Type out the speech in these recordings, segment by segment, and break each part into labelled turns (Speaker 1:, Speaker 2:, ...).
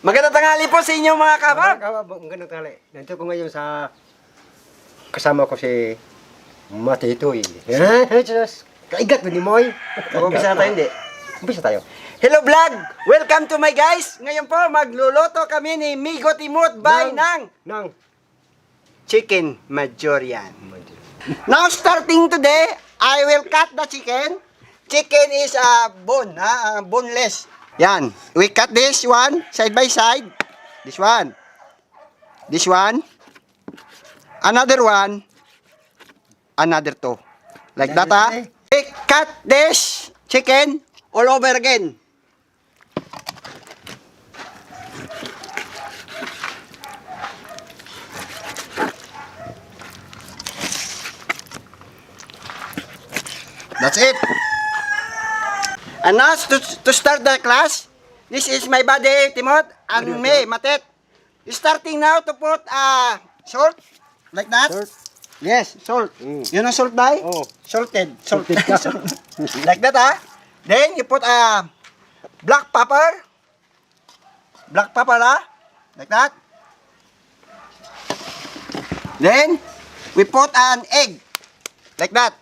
Speaker 1: Magandang tanghali po sa inyo mga kabab.
Speaker 2: Magandang tanghali. Nandito ko ngayon sa kasama ko si Matitoy. Kaigat ni Moy.
Speaker 1: Umpisa na tayo, hindi?
Speaker 2: Umpisa tayo.
Speaker 1: Hello vlog! Welcome to my guys! Ngayon po, magluluto kami ni Migo Timot by ng Chicken Majorian. Now starting today, I will cut the chicken. Chicken is bone, boneless. Yan. We cut this one side by side. This one. This one. Another one. Another two. Like that, ha? We cut this chicken all over again. That's it. And now, to start the class, this is my buddy, Timot, and me, Matet. Starting now to put salt, like that.
Speaker 2: Salt.
Speaker 1: Yes, salt. You know salt, Dai?
Speaker 2: Oh.
Speaker 1: Salted. Like that, ha? Then, you put black pepper. Black pepper, ha? Like that. Then, we put an egg. Like that.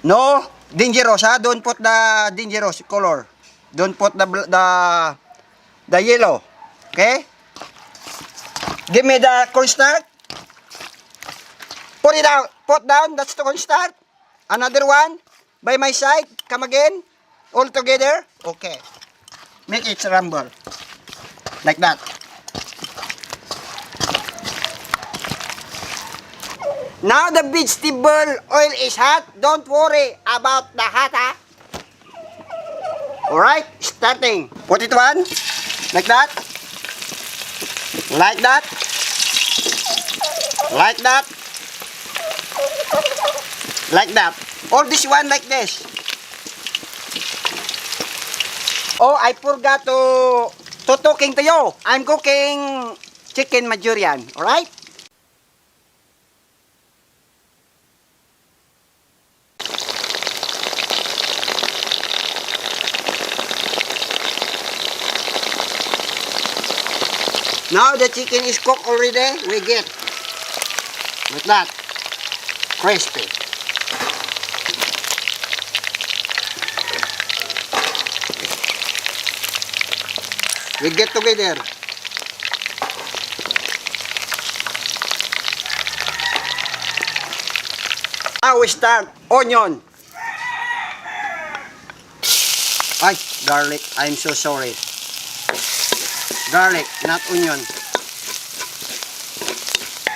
Speaker 1: No, dangerous, ha? Don't put the dangerous color. Don't put the yellow. Okay? Give me the cornstarch. Put it down. Put down. That's the cornstarch. Another one. By my side. Come again. All together. Okay. Make it rumble. Like that. Now the vegetable oil is hot. Don't worry about the hot, ha? Alright, starting. Put it one. Like that. Like that. Like that. Like that. Or this one like this. Oh, I forgot to talking to you. I'm cooking chicken Majorian. Alright? Now the chicken is cooked already, we get like that, crispy. We get together. Now we start onion. Ay, garlic, I'm so sorry. Garlic, not onion.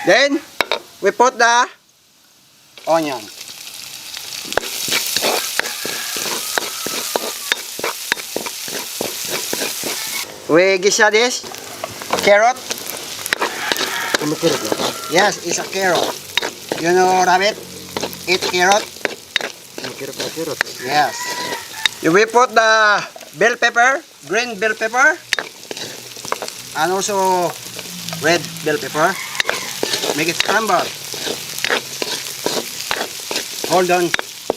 Speaker 1: Then, we put the onion. We gisa this carrot. Yes, it's a carrot. You know, rabbit? Eat carrot.
Speaker 2: Carrot.
Speaker 1: Yes. We put the bell pepper, green bell pepper. And also red bell pepper. Make it scramble. Hold on.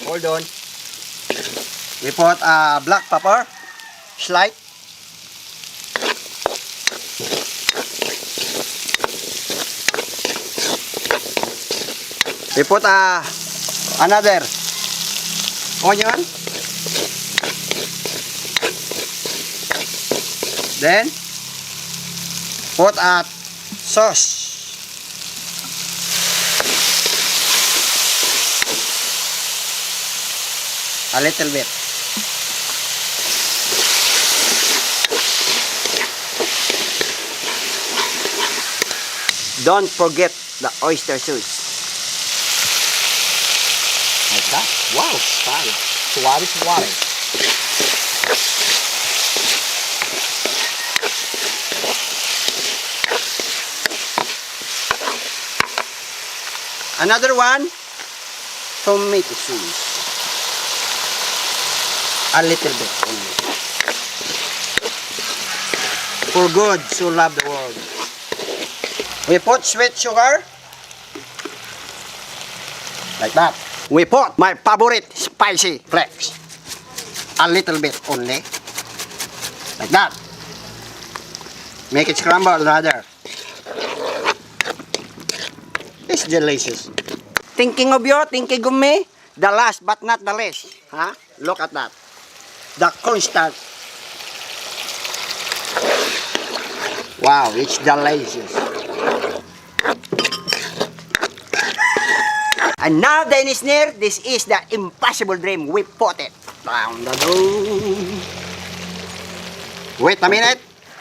Speaker 1: Hold on. We put black pepper. Slice. We put another onion. Then put a sauce. A little bit. Don't forget the oyster sauce. Like that. Wow, suave. Suave. Another one, tomato sauce. A little bit only. For good, so love the world. We put sweet sugar. Like that. We put my favorite spicy flakes. A little bit only. Like that. Make it scramble, rather. It's delicious. Thinking of you, thinking of me, the last but not the least. Huh? Look at that. The cornstarch. Wow, it's delicious. And now the is near, this is the impossible dream. We put it down the door. Wait a minute.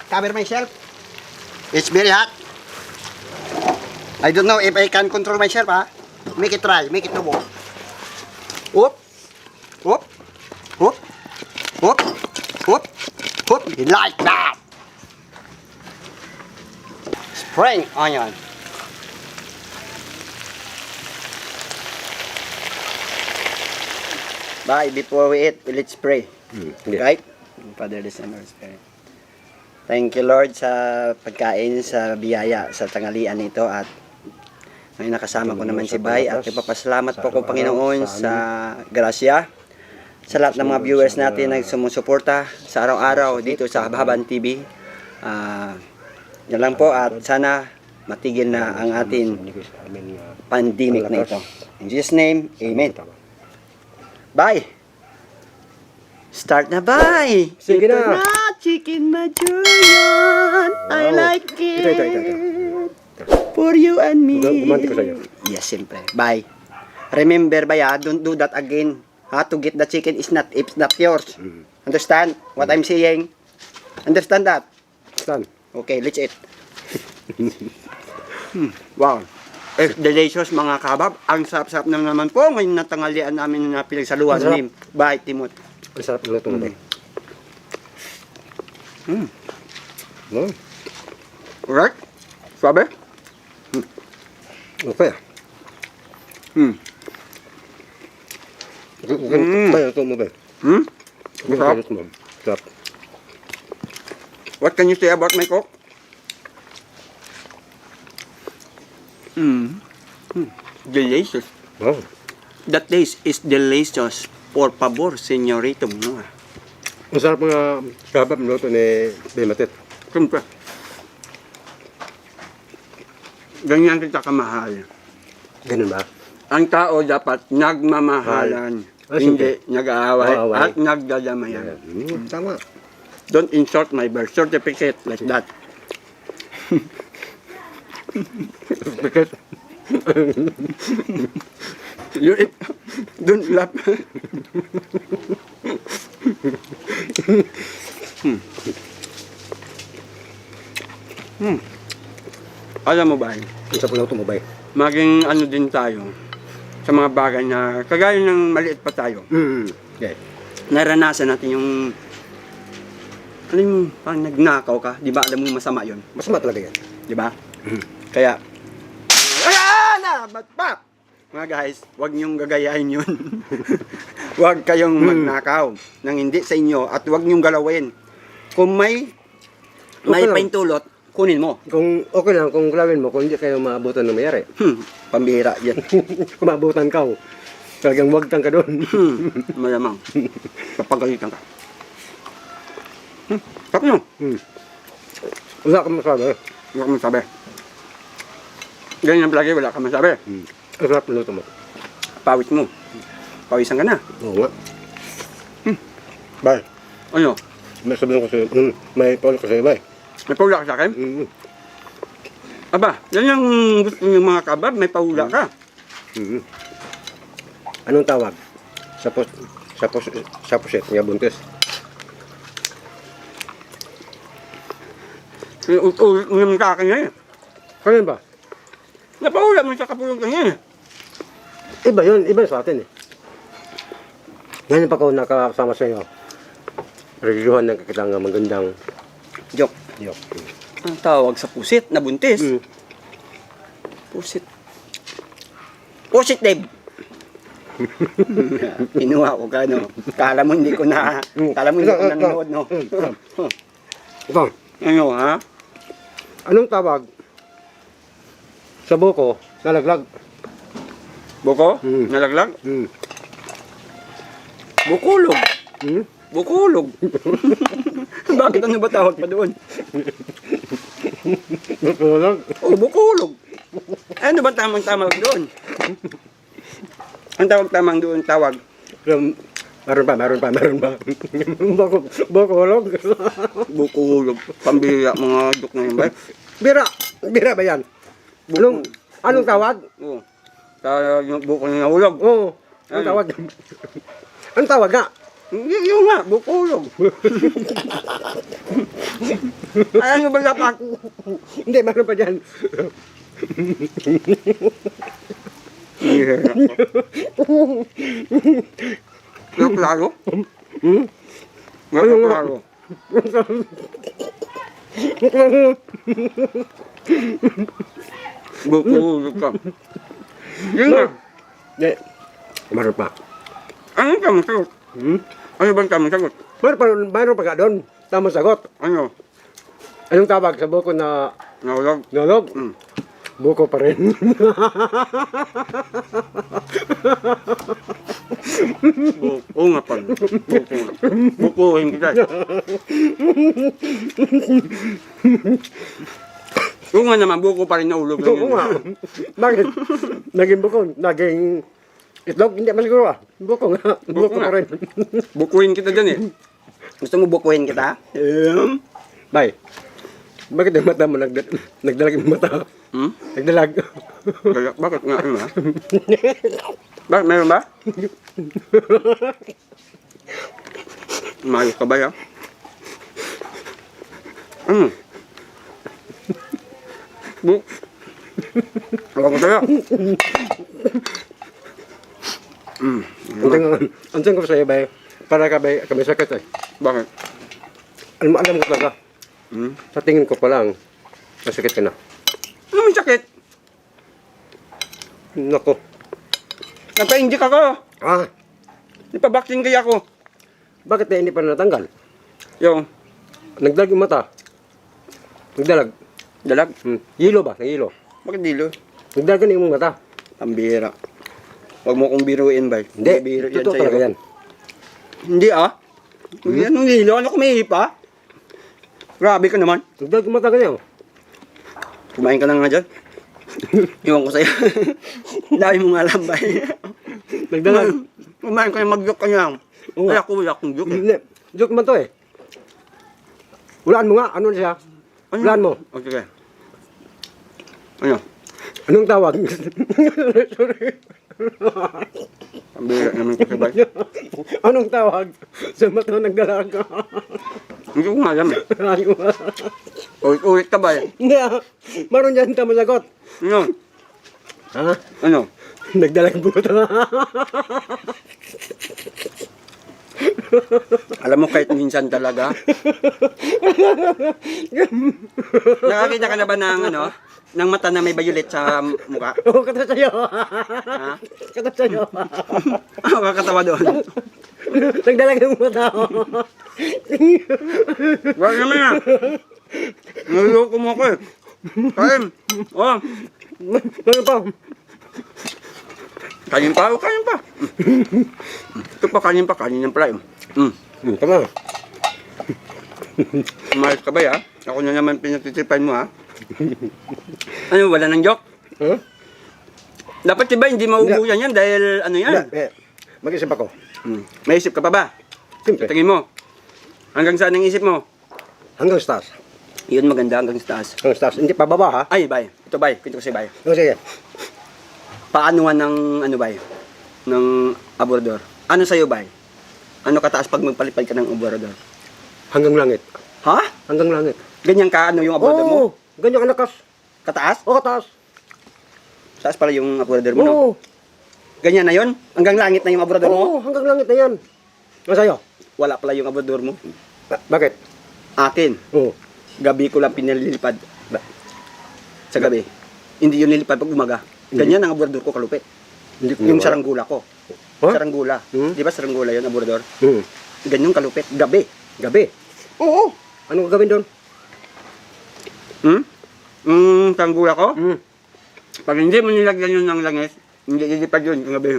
Speaker 1: Cover myself. It's very hot. I don't know if I can control myself, ha? Make it try. Make it double. Whoop. Whoop. Whoop. Whoop. Whoop. Whoop. Like that. Spring onion. Bye. Before we eat, let's pray. Right? Father, the Son, Holy Spirit. Thank you, Lord, sa pagkain, sa biyaya, sa tanghalian nito. At ngayon nakasama ko naman si Bay. At ipapasalamat po ko, Panginoon, sa grasya. Sa lahat ng mga viewers natin na sumusuporta sa araw-araw dito sa Hababan TV. Yan lang po at sana matigil na ang ating pandemic na ito. In Jesus' name, Amen. Bye! Start na, bye!
Speaker 2: Sige
Speaker 1: Ito
Speaker 2: na.
Speaker 1: Chicken Manchurian! I
Speaker 2: Wow.
Speaker 1: like it!
Speaker 2: Ito.
Speaker 1: For you and me!
Speaker 2: Gumanti ko sa'yo.
Speaker 1: Yes, siyempre. Bye! Remember, Baya, don't do that again. To get the chicken is not, it's not yours. Understand what I'm saying? Understand that?
Speaker 2: Saan?
Speaker 1: Okay, let's eat. Wow. It's delicious, mga kabab. Ang sarap-sarap na naman po ngayon na tanghalian namin na pinagsaluhan
Speaker 2: Ang sarap.
Speaker 1: ni Bay Timot.
Speaker 2: Ang sarap ng luto mo. No?
Speaker 1: Alright? Sabi?
Speaker 2: Okay. Bay, luto mo ba?
Speaker 1: Sarap.
Speaker 2: Luto mo. Sarap.
Speaker 1: What can you say about my cook? Delicious.
Speaker 2: Wow.
Speaker 1: That taste is delicious. Por favor, senyorito mo.
Speaker 2: Ang sarap mga kabab ng luto ni Bay Matit.
Speaker 1: Siyempre. Ganyan kita kamahal.
Speaker 2: Ganun ba?
Speaker 1: Ang tao dapat nagmamahalan,
Speaker 2: Ah,
Speaker 1: hindi nag-aaway
Speaker 2: Aaway.
Speaker 1: at nagdadamayan.
Speaker 2: Tama.
Speaker 1: Don't insult my birth certificate like that.
Speaker 2: Because
Speaker 1: You eat. Don't laugh. Alam mo ba,
Speaker 2: ang sarap ng luto mo, Bay.
Speaker 1: maging ano din tayo sa mga bagay na kagaya ng maliit pa tayo.
Speaker 2: Okay.
Speaker 1: Naranasan natin yung alam mo, parang nagnakaw ka, di ba? Alam mo masama yon,
Speaker 2: Masama talaga yan.
Speaker 1: di ba? Kaya, ayan na, ba't pa? Mga guys, huwag niyong gagayahin yun. Huwag kayong magnakaw nang hindi sa inyo at huwag niyong galawin. Kung may
Speaker 2: Okay lang.
Speaker 1: paintulot, kunin mo.
Speaker 2: Kung okay lang, kung gawin mo, kung hindi kayo maabutan ng mayari.
Speaker 1: Pambihira yan.
Speaker 2: Kung maabutan ka, talagang wagtang ka doon.
Speaker 1: Malamang. Papagalitan ka. Tap nyo.
Speaker 2: Wala ka masabi.
Speaker 1: Wala ka masabi. Ganyan palagi, wala ka masabi.
Speaker 2: Ang sarap ng luto mo.
Speaker 1: Pawis mo. Pawisan ka na.
Speaker 2: Oo nga. Bay,
Speaker 1: Ano?
Speaker 2: may sabihin ko sa'yo, may paulo ko sa'yo, Bay.
Speaker 1: May paula ka sa akin? Aba, yan yung gusto ng mga kabab, may paula ka.
Speaker 2: Anong tawag? Sa puset nga buntis.
Speaker 1: Ulit mo naman sa akin yan.
Speaker 2: Kailan ba?
Speaker 1: Napaula mo sa kapulong ka yan.
Speaker 2: Iba yun, iba sa atin eh. Ngayon pa ko nakakasama sa iyo. Regiluhan ng kakitang magandang
Speaker 1: Joke.
Speaker 2: diyok.
Speaker 1: Ang tawag sa pusit na buntis. Pusit. Pusit, Dave. Kinuha ko ka, no? Kala mo hindi ko na, kala mo hindi ko nanonood, no?
Speaker 2: Ito,
Speaker 1: Ano, ha?
Speaker 2: anong tawag sa buko nalaglag?
Speaker 1: Buko? Nalaglag? Bukulog. Bukulog. Bakit ano ba tawag pa doon?
Speaker 2: Matulog.
Speaker 1: Oh, bukulog. Ano ba tamang-tamang doon? Ang tamang doon tawag.
Speaker 2: Meron pa. Bukulog.
Speaker 1: Bukulog. Pambira mga duk na yun ba?
Speaker 2: Bira ba yan? Anong tawag?
Speaker 1: Oo. Sa yung buko na nahulog.
Speaker 2: Oo. Anong tawag? Anong tawag nga?
Speaker 1: Yung nga, bukulog. Ay, ano ba dapat?
Speaker 2: Hindi, meron pa dyan.
Speaker 1: Pero klaro?
Speaker 2: Hmm?
Speaker 1: Pero klaro. Bukulog ka. Yun nga.
Speaker 2: Hindi. Meron pa.
Speaker 1: Anong tamang sagot?
Speaker 2: Hmm?
Speaker 1: Ano bang tamang sagot?
Speaker 2: Meron pa ka doon. Tamang sagot.
Speaker 1: Ano?
Speaker 2: Anong tawag sa buko na
Speaker 1: Nahulog?
Speaker 2: nalog?
Speaker 1: Hmm.
Speaker 2: Buko pa rin.
Speaker 1: Oo nga pala. Bukuhin kita. Oo nga naman, buko pa rin nahulog.
Speaker 2: Oo nga. Bakit? Naging buko. Naging itlog. Hindi man siguro ah. Buko nga. Buko
Speaker 1: nga.
Speaker 2: pa rin.
Speaker 1: Bukuhin kita dyan eh. Gusto mo bukuhin kita?
Speaker 2: Bay. Bakit yung mata mo nagdalag yung mata?
Speaker 1: Hmm?
Speaker 2: Nagdalag.
Speaker 1: Bakit nga ano ha? Bakit meron ba? Mayos ka ba ya? Ano? Ewan ko sa'yo.
Speaker 2: Ang tingin ko sa'yo, bay, para ka, bay, kami sakit eh.
Speaker 1: Bakit?
Speaker 2: Alam ko talaga.
Speaker 1: Hmm?
Speaker 2: Sa tingin ko pa lang, masakit ka na.
Speaker 1: Ano may sakit?
Speaker 2: Nako.
Speaker 1: Napa-inject ako.
Speaker 2: Ah,
Speaker 1: Napa-vaccine kaya ako.
Speaker 2: bakit na hindi pa natanggal?
Speaker 1: Yung
Speaker 2: Nagdalag yung mata. Nagdalag.
Speaker 1: dalag.
Speaker 2: Yelo ba? Yelo.
Speaker 1: Bakit dilo?
Speaker 2: Nagdalag na yung mata.
Speaker 1: Pambira. Huwag mo kong biruin ba?
Speaker 2: Hindi,
Speaker 1: Biro yan
Speaker 2: totoo
Speaker 1: sa'yo.
Speaker 2: talaga yan.
Speaker 1: Hindi ah. Hindi anong hilo? Ano kumihip ah? Grabe ka naman.
Speaker 2: Nagdalag yung mata ganyan.
Speaker 1: Kumain ka na nga dyan. Iwan ko sa'yo. Dami mo nga alam ba?
Speaker 2: Nagdalag.
Speaker 1: Kumain ka na mag-joke ka niya.
Speaker 2: Oo
Speaker 1: Kaya
Speaker 2: nga.
Speaker 1: ko wala akong joke eh.
Speaker 2: Hindi. Joke man to eh. Hulaan mo nga. Ano na siya? Hulaan mo.
Speaker 1: O sige. Ano?
Speaker 2: Anong tawag?
Speaker 1: Pambira naman ko sabay.
Speaker 2: Anong tawag? Sa mata nagdalag.
Speaker 1: Hindi ko nga alam eh. Ulit-ulit ka ba eh?
Speaker 2: Hindi ah. Maroon dyan tama sagot.
Speaker 1: Ano?
Speaker 2: Ha?
Speaker 1: Ano?
Speaker 2: Nagdalag buto.
Speaker 1: Alam mo kahit minsan talaga. Nakakita ka na ba ng ano? Ng mata na may violet sa mukha?
Speaker 2: Oo, kata sa'yo.
Speaker 1: Ha?
Speaker 2: Kata sa'yo.
Speaker 1: Ano kakatawa doon?
Speaker 2: Nagdalag yung mata.
Speaker 1: Wag naman ah. Naluloko mo ako eh. Kain. Oh.
Speaker 2: Ano pa?
Speaker 1: Kanin pa. Oh, kanin pa. Ito pa, kanin pa. Kanin ng pala yun.
Speaker 2: Tama.
Speaker 1: Umayos ka ba ya? Ako na naman pinatitipan mo ha. Ano, wala ng joke?
Speaker 2: Huh?
Speaker 1: Dapat diba hindi maubuyan yan dahil ano yan?
Speaker 2: Mag-isip ako.
Speaker 1: May isip ka pa ba?
Speaker 2: Siyempre.
Speaker 1: Tingin mo. Hanggang saan ang isip mo?
Speaker 2: Hanggang stars.
Speaker 1: Yun maganda hanggang sa taas.
Speaker 2: Hanggang stars. Hindi pa baba ha?
Speaker 1: Ay, bay. Ito bay. Kwento ko si bay.
Speaker 2: O sige.
Speaker 1: Paanuhan ng ano bay? Ng abordor. Ano sa'yo bay? Ano kataas pag magpalipad ka ng abordor?
Speaker 2: Hanggang langit.
Speaker 1: Ha?
Speaker 2: Hanggang langit.
Speaker 1: Ganyan ka ano yung abordor mo?
Speaker 2: Oo. Ganyan ka nakas.
Speaker 1: Kataas?
Speaker 2: Oo, taas.
Speaker 1: Taas pala yung abordor mo, no?
Speaker 2: Oo.
Speaker 1: Ganyan na yon? Hanggang langit na yung abordor mo?
Speaker 2: Oo, hanggang langit na yan. Masa'yo?
Speaker 1: Wala pala yung abordor mo.
Speaker 2: Bakit?
Speaker 1: Akin,
Speaker 2: Oo.
Speaker 1: gabi ko lang pinalilipad. Sa gabi. Hindi yun nilipad pag umaga. Ganyan ang abordor ko kalupit.
Speaker 2: Hindi ko
Speaker 1: Yung
Speaker 2: mawala.
Speaker 1: saranggula ko.
Speaker 2: Ha?
Speaker 1: Saranggula. Di ba saranggula yun, abordor? Ganyan kalupit. Gabi.
Speaker 2: Gabi.
Speaker 1: Oo.
Speaker 2: Anong gagawin doon?
Speaker 1: Saranggula ko? Pag hindi mo nilagyan yun ng langis, hindi lilipad yun yung gabi.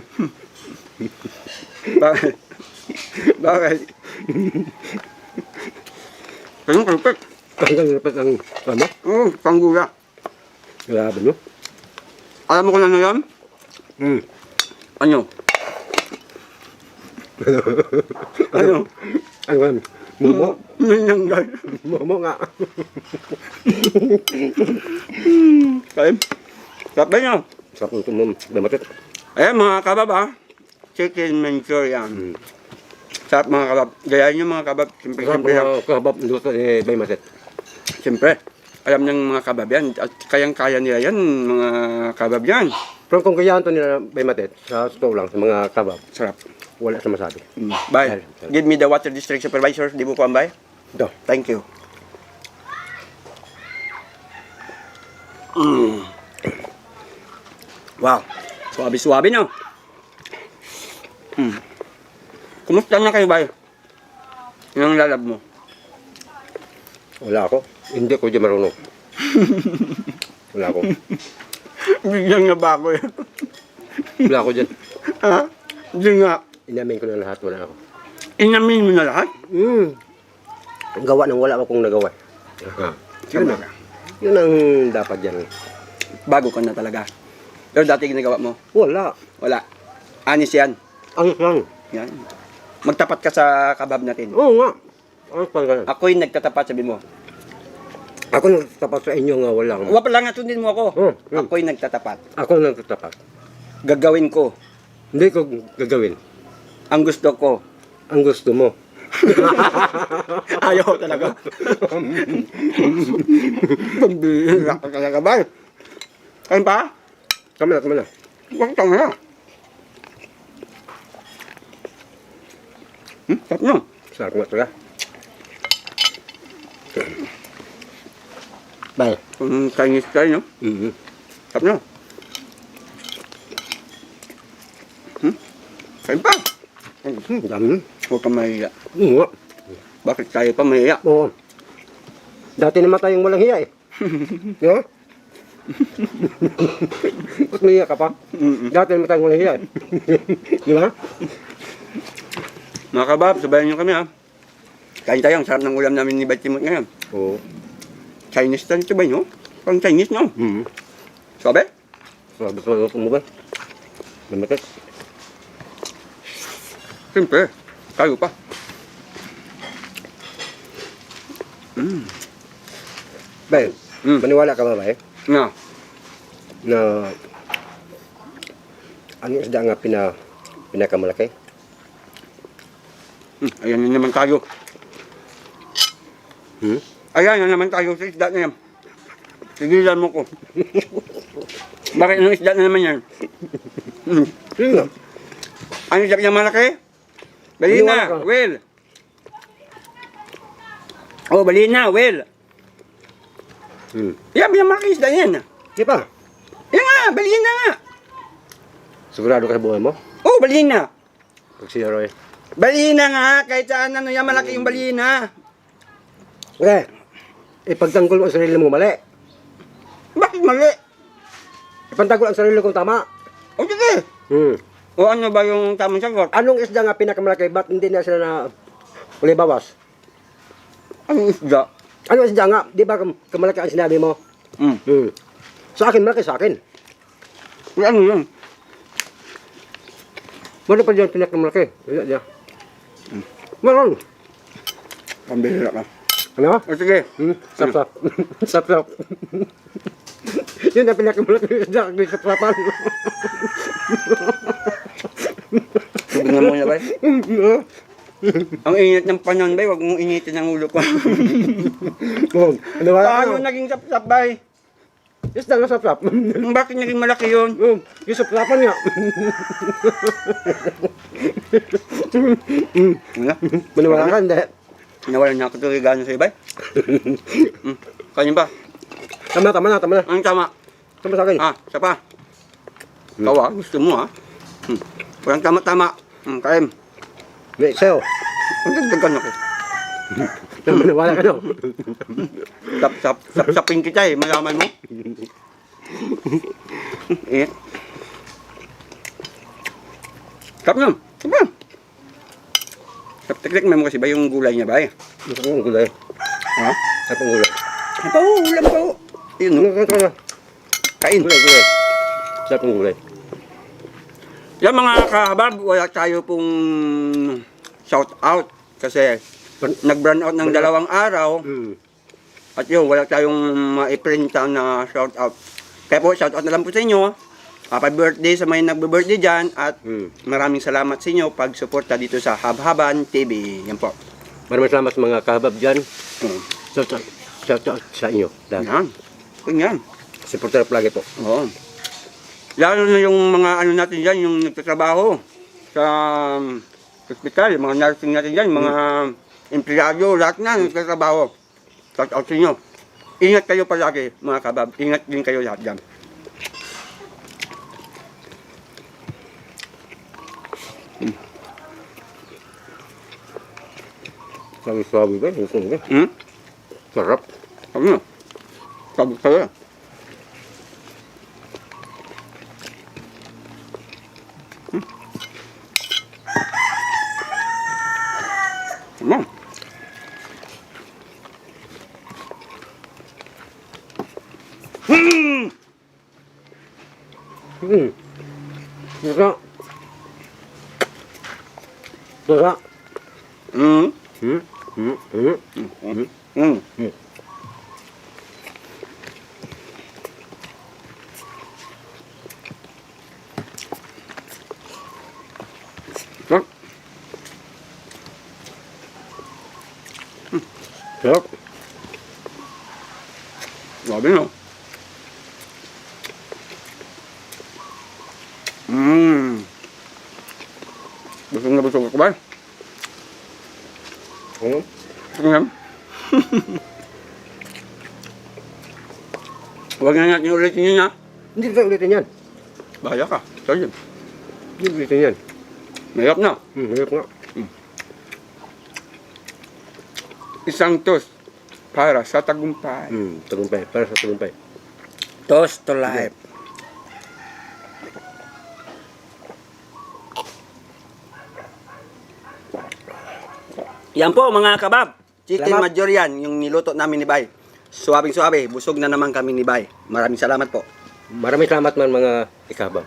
Speaker 1: Bakit? Bakit? Ganyan kalupit.
Speaker 2: Ang dapat ang ano?
Speaker 1: Panggula.
Speaker 2: Grabe no?
Speaker 1: Alam mo kung ano yan?
Speaker 2: Hmm.
Speaker 1: Ano? Ano?
Speaker 2: Ano yan? Mumo?
Speaker 1: Nangyanggal.
Speaker 2: Mumo nga.
Speaker 1: Kain. Sarap ba niya?
Speaker 2: Sarap ng tumom. Damatit.
Speaker 1: Ayan mga kabab ha. Chicken Manchurian. Sarap mga kabab. Gayahin nyo mga kabab. Siyempre,
Speaker 2: Sarap
Speaker 1: siyempre,
Speaker 2: mga kahabab luto ni Bay Matet.
Speaker 1: siyempre. Alam ng mga kabab yan. At kayang-kaya nila yan, mga kabab yan.
Speaker 2: Pero kung kayahan to nila Bay Matet, sa store lang, sa mga kabab,
Speaker 1: Sarap.
Speaker 2: wala sa masabi.
Speaker 1: Bye. Give me the water district supervisor. Di mo ko ambay?
Speaker 2: Ito.
Speaker 1: Thank you. Wow. Suwabe-suwabe no? Kumusta na kayo, bay? Yung lalab mo?
Speaker 2: Wala ako. Hindi ko di marunong. Wala ako.
Speaker 1: Bigyan nga ba ako eh?
Speaker 2: Wala ako dyan.
Speaker 1: Ha? Hindi nga.
Speaker 2: Inamin ko na lahat. Wala ako.
Speaker 1: Inamin mo na lahat?
Speaker 2: Ang gawa ng wala akong nagawa. Yun
Speaker 1: Tama ka.
Speaker 2: Yun ang dapat dyan.
Speaker 1: Bago ka na talaga. Pero dati ginagawa mo?
Speaker 2: Wala.
Speaker 1: Wala. Anis yan.
Speaker 2: Ang sang.
Speaker 1: Yan. Magtapat ka sa kabab natin.
Speaker 2: Oo nga. Ang sang ka.
Speaker 1: Ako'y nagtatapat, sabi mo.
Speaker 2: Ako nagtatapat sa inyo nga wala.
Speaker 1: Huwag pala nga tundin mo ako.
Speaker 2: Hmm.
Speaker 1: Ako'y nagtatapat.
Speaker 2: Ako nagtatapat.
Speaker 1: Gagawin ko
Speaker 2: Hindi ko gagawin.
Speaker 1: ang gusto ko.
Speaker 2: Ang gusto mo.
Speaker 1: Ayaw talaga. Pambihira ka talaga ba? Kain pa?
Speaker 2: Tama na, tama na.
Speaker 1: Huwag tama na. Sarap nyo.
Speaker 2: Sarap nga talaga. Bye.
Speaker 1: Kung Chinese style, no? Sarap nyo. Kain pa.
Speaker 2: Dami.
Speaker 1: Huwag kang mahiya.
Speaker 2: Oo nga.
Speaker 1: Bakit tayo pa mahiya?
Speaker 2: Oo. Dati naman tayong walang hiya eh. Di ba? Ba't may hiya ka pa? Dati naman tayong walang hiya eh. Di ba?
Speaker 1: Mga kabab, sabayan nyo kami ha. Kain tayo. Ang sarap ng ulam namin ni Batimot ngayon.
Speaker 2: Oo.
Speaker 1: Chinese style, sabay nyo? Pang Chinese, no? Sabi?
Speaker 2: Sabi ko mo ba? Namatit.
Speaker 1: Siyempre. Kayo pa.
Speaker 2: Bay, maniwala ka ba ba eh?
Speaker 1: Nga.
Speaker 2: Na ano isda nga pinakamalaki?
Speaker 1: Ayan na naman tayo. Ayan na naman tayo sa isda na yan. Sigilan mo ko. Bakit ang isda na naman yan?
Speaker 2: Yun nga.
Speaker 1: Ano isda yung malaki? Balina,
Speaker 2: Maniwala ka.
Speaker 1: Will. Oh, balina, Will. Yan, yung malaki isda yan.
Speaker 2: Di ba?
Speaker 1: Yan nga, balina nga.
Speaker 2: Sigurado ka sa buhay mo?
Speaker 1: Oh, balina.
Speaker 2: Pag si Roy.
Speaker 1: Balina nga, kahit saan ano yan, malaki yung balina.
Speaker 2: Okay. Ipagtanggol mo ang sarili mo mali.
Speaker 1: Bakit mali?
Speaker 2: Ipagtanggol ang sarili kong tama.
Speaker 1: O sige. O ano ba yung tamang sagot?
Speaker 2: Anong isda nga pinakamalaki? Ba't hindi na sila na uli bawas?
Speaker 1: Anong isda?
Speaker 2: Anong isda nga? Di ba kamalaki ang sinabi mo? Sa akin, malaki sa akin.
Speaker 1: Ano yun?
Speaker 2: Meron pa dyan pinakamalaki. Wala dyan. Meron.
Speaker 1: Pambihira ka.
Speaker 2: Ano?
Speaker 1: O sige.
Speaker 2: Sap-sap. Sap-sap. Yun ang pinakamalaki isda. Sap-sapan.
Speaker 1: Tubig na muna ba? Ang init ng panahon ba? Huwag mong initin ang ulo ko.
Speaker 2: Ano ba?
Speaker 1: Paano naging sapsap ba?
Speaker 2: Isda nga sap-sap.
Speaker 1: Bakit naging malaki yun?
Speaker 2: Yung sap-sapan nga. Maniwala ka, hindi.
Speaker 1: Nawalan na ako ito regalo sa iba. Kanya ba?
Speaker 2: Tama na.
Speaker 1: Anong tama?
Speaker 2: Tama sa akin.
Speaker 1: Isa pa. Ikaw gusto mo Walang tama-tama. Kain.
Speaker 2: May sa'yo.
Speaker 1: Ang dagdagan ako.
Speaker 2: Maniwala ka no?
Speaker 1: Sapsapin kita malaman mo. Sarap na. Sarap. Tiktik mo kasi ba yung gulay niya ba?
Speaker 2: Gusto ko ang gulay.
Speaker 1: Ha?
Speaker 2: Sarap ang gulay.
Speaker 1: Pa, ulam pa. Yun,
Speaker 2: Ano?
Speaker 1: kain.
Speaker 2: Gulay. Sarap ng gulay.
Speaker 1: Yan mga kahabab, wala tayo pong shout out kasi nag-burn out ng 2 araw at yun, wala tayong maiprinta na shout out. Kaya po, shout out na lang po sa inyo. Happy birthday sa may nagbe-birthday dyan at maraming salamat sa inyo pag-suporta dito sa Habhaban TV. Yan po.
Speaker 2: Maraming salamat sa mga kahabab dyan.
Speaker 1: Hmm.
Speaker 2: Shout out sa inyo.
Speaker 1: Yan. Yan.
Speaker 2: Supporter lagi po.
Speaker 1: Oo. Lalo na yung mga ano natin dyan, yung nagtatrabaho sa hospital, mga nursing natin dyan, mga empleyado, lahat na nagtatrabaho. Shout out sa inyo. Ingat kayo palagi, mga kabab. Ingat din kayo lahat dyan.
Speaker 2: Sabi ba? Gusto mo ba? Sarap.
Speaker 1: Ano? Sabi kayo. Ano?
Speaker 2: Sarap. Sarap.
Speaker 1: Mm. Sarap.
Speaker 2: Sarap.
Speaker 1: Grabe no? Busog ka ba?
Speaker 2: Ano?
Speaker 1: Tingnan. Huwag na natin ulitin yun ha.
Speaker 2: Hindi tayo ulitin yan.
Speaker 1: Bahala ka. Sige.
Speaker 2: Hindi ulitin yan.
Speaker 1: Mayroon na.
Speaker 2: Hirap nga.
Speaker 1: Isang toast para sa tagumpay.
Speaker 2: Tagumpay. Para sa tagumpay.
Speaker 1: Toast to life. Yan po mga kabab. Chicken
Speaker 2: Salamat.
Speaker 1: Majorian, yung niluto namin ni Bay. Suwabing-suwabe, busog na naman kami ni Bay. Maraming salamat po.
Speaker 2: Maraming salamat man mga ikabab.